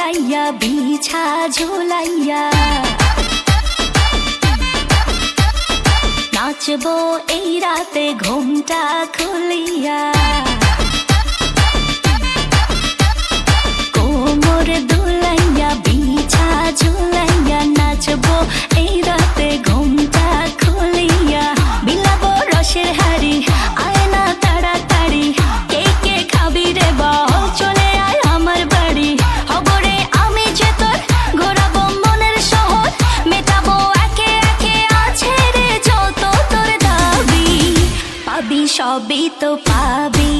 দোলাইয়া বিছা ঝুলাইয়া নাচবো এই রাতে ঘুমটা খুলিয়া কোমর দোলাইয়া বিছা ঝুলাইয়া নাচবো এই রাতে ঘুমটা খুলিয়া বিলাবো রসের হাড়ি আয় না তাড়াতাড়ি কে কে খাবি রে বল চলে আয় আমার বাড়ি হবরে আমি যে তোর ঘোরাবো মনের শহর মেটাবো একে একে আছে রে যত তোর দাবি পাবি সবই তো পাবি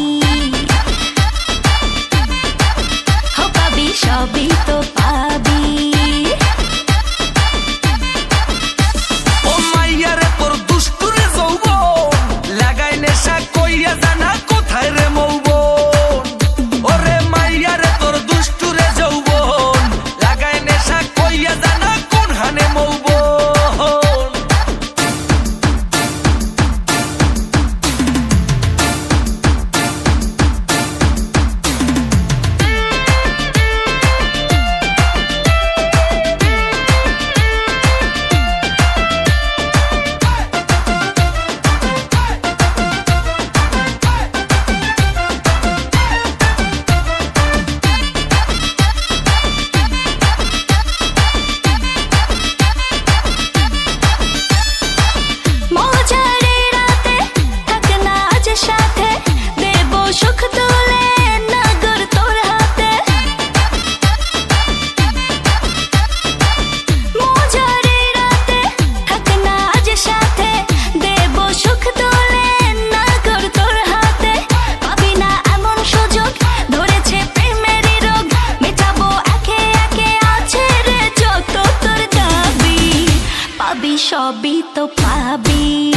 পাবি সবই তো পাবি ও মাইয়ারে তোর দুষ্টুরে যৌবন লাগাই নেশা কইয়া জানা কোথায় রে মৌবন ওরে মাইয়ারে তোর দুষ্টুরে যৌবন লাগাই নেশা কইয়া জানা কোন হানে মৌবন সবই তো পাবি